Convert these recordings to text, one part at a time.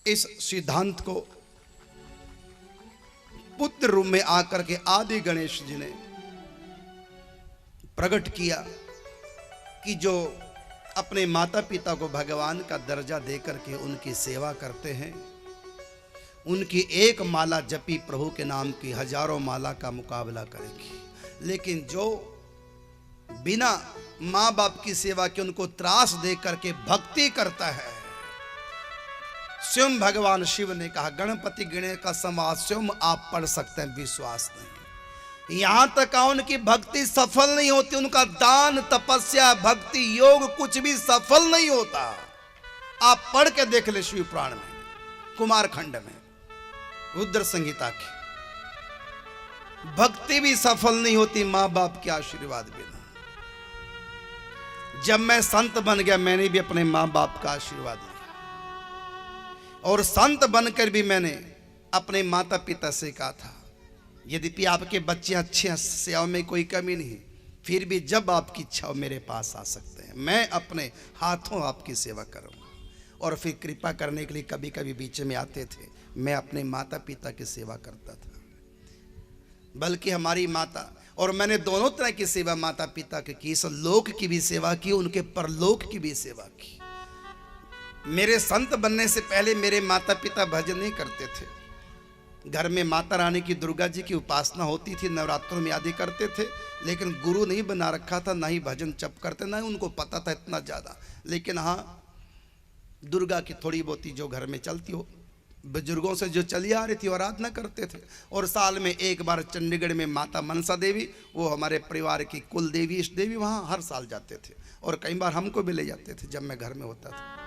इस सिद्धांत को पुत्र रूप में आकर के आदि गणेश जी ने प्रकट किया कि जो अपने माता पिता को भगवान का दर्जा देकर के उनकी सेवा करते हैं, उनकी एक माला जपी प्रभु के नाम की हजारों माला का मुकाबला करेगी। लेकिन जो बिना माँ बाप की सेवा के उनको त्रास दे करके भक्ति करता है, स्वयं भगवान शिव ने कहा गणपति गिणे का समाज स्वयं आप पढ़ सकते हैं, विश्वास नहीं। यहां तक उनकी भक्ति सफल नहीं होती, उनका दान तपस्या भक्ति योग कुछ भी सफल नहीं होता। आप पढ़ के देख ले शिव पुराण में, कुमार खंड में, रुद्र संहिता की। भक्ति भी सफल नहीं होती मां बाप के आशीर्वाद बिना। जब मैं संत बन गया, मैंने भी अपने मां बाप का आशीर्वाद लिया, और संत बनकर भी मैंने अपने माता पिता से कहा था यद्यपि आपके बच्चे अच्छे हैं, सेवा में कोई कमी नहीं, फिर भी जब आपकी इच्छा हो मेरे पास आ सकते हैं, मैं अपने हाथों आपकी सेवा करूंगा। और फिर कृपा करने के लिए कभी कभी बीच में आते थे, मैं अपने माता पिता की सेवा करता था। बल्कि हमारी माता और मैंने दोनों तरह की सेवा माता पिता की इस लोक की भी सेवा की, उनके परलोक की भी सेवा की। मेरे संत बनने से पहले मेरे माता पिता भजन नहीं करते थे। घर में माता रानी की, दुर्गा जी की उपासना होती थी, नवरात्रों में आदि करते थे, लेकिन गुरु नहीं बना रखा था, ना ही भजन जप करते, ना ही उनको पता था इतना ज़्यादा। लेकिन हाँ, दुर्गा की थोड़ी बहुत जो घर में चलती हो, बुजुर्गों से जो चली आ रही थी, आराधना करते थे। और साल में एक बार चंडीगढ़ में माता मनसा देवी, वो हमारे परिवार की कुल देवी इष्ट देवी, वहाँ हर साल जाते थे, और कई बार हमको भी ले जाते थे जब मैं घर में होता था।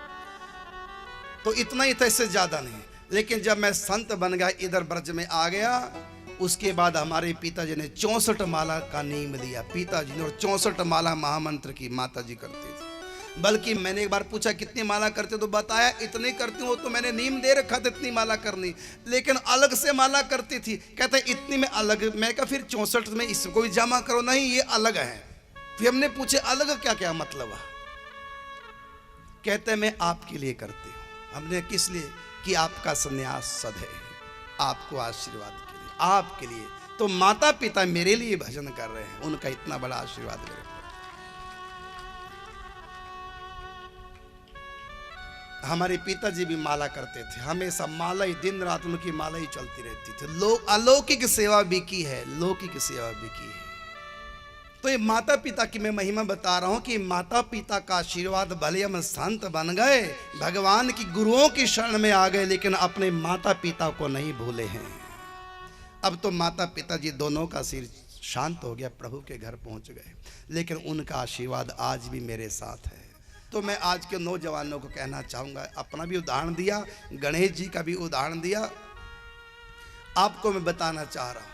तो इतना ही था, इससे ज़्यादा नहीं। लेकिन जब मैं संत बन गया, इधर ब्रज में आ गया, उसके बाद हमारे पिताजी ने 64 माला का नियम लिया, पिताजी ने, और 64 माला महामंत्र की माता जी करते थे। बल्कि मैंने एक बार पूछा कितनी माला करते, तो बताया इतनी करती हूँ, तो मैंने नियम दे रखा था इतनी माला करनी, लेकिन अलग से माला करती थी। कहते इतनी में अलग, मैं कहा फिर 64 में इसको भी जमा करो, नहीं ये अलग है। फिर हमने पूछे अलग क्या क्या मतलब है? कहते मैं आपके लिए करती हूँ। हमने किस लिए? कि आपका संन्यास सदैव आपको आशीर्वाद के लिए, आपके लिए। तो माता पिता मेरे लिए भजन कर रहे हैं, उनका इतना बड़ा आशीर्वाद मेरे को। हमारे पिताजी भी माला करते थे, हमेशा माला ही, दिन रात उनकी माला ही चलती रहती थी। अलौकिक सेवा भी की है, लौकिक सेवा भी की है। तो ये माता पिता की मैं महिमा बता रहा हूं कि माता पिता का आशीर्वाद, भले हम संत बन गए, भगवान की गुरुओं की शरण में आ गए, लेकिन अपने माता पिता को नहीं भूले हैं। अब तो माता पिता जी दोनों का सिर शांत हो गया, प्रभु के घर पहुंच गए, लेकिन उनका आशीर्वाद आज भी मेरे साथ है। तो मैं आज के नौजवानों को कहना चाहूँगा, अपना भी उदाहरण दिया, गणेश जी का भी उदाहरण दिया, आपको मैं बताना चाह रहा हूँ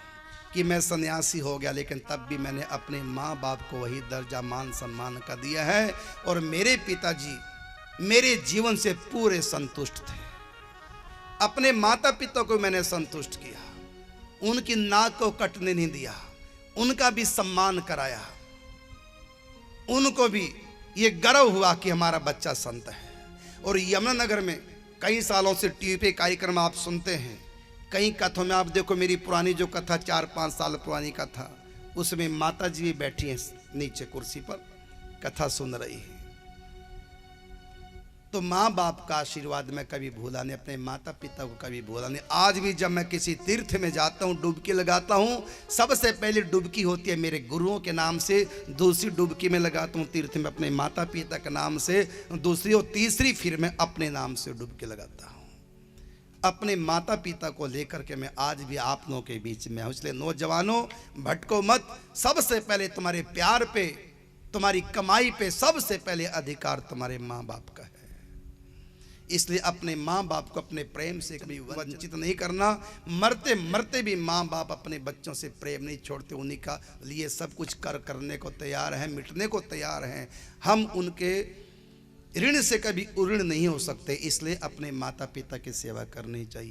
कि मैं सन्यासी हो गया, लेकिन तब भी मैंने अपने माँ बाप को वही दर्जा मान सम्मान का दिया है। और मेरे पिताजी मेरे जीवन से पूरे संतुष्ट थे। अपने माता पिता को मैंने संतुष्ट किया, उनकी नाक को कटने नहीं दिया, उनका भी सम्मान कराया, उनको भी ये गर्व हुआ कि हमारा बच्चा संत है। और यमुनानगर में कई सालों से टीवी पे कार्यक्रम आप सुनते हैं, कई कथाओं में आप देखो, मेरी पुरानी जो कथा 4-5 साल पुरानी कथा, उसमें माता जी भी बैठी हैं नीचे कुर्सी पर, कथा सुन रही है। तो माँ बाप का आशीर्वाद मैं कभी भूला नहीं, अपने माता पिता को कभी भूला नहीं। आज भी जब मैं किसी तीर्थ में जाता हूँ, डुबकी लगाता हूँ, सबसे पहले डुबकी होती है मेरे गुरुओं के नाम से, दूसरी डुबकी में लगाता हूँ तीर्थ में अपने माता पिता के नाम से, दूसरी और तीसरी फिर मैं अपने नाम से डुबकी लगाता हूँ। अपने माता पिता को लेकर के मैं आज भी आप लोगों के बीच में हूँ। इसलिए नौजवानों, भटको मत। सबसे पहले तुम्हारे प्यार पे, तुम्हारी कमाई पे सबसे पहले अधिकार तुम्हारे माँ बाप का है। इसलिए अपने माँ बाप को अपने प्रेम से कभी वंचित नहीं करना। मरते मरते भी माँ बाप अपने बच्चों से प्रेम नहीं छोड़ते, उन्हीं का लिए सब कुछ करने को तैयार हैं, मिटने को तैयार हैं। हम उनके ऋण से कभी उऋण नहीं हो सकते, इसलिए अपने माता पिता की सेवा करनी चाहिए।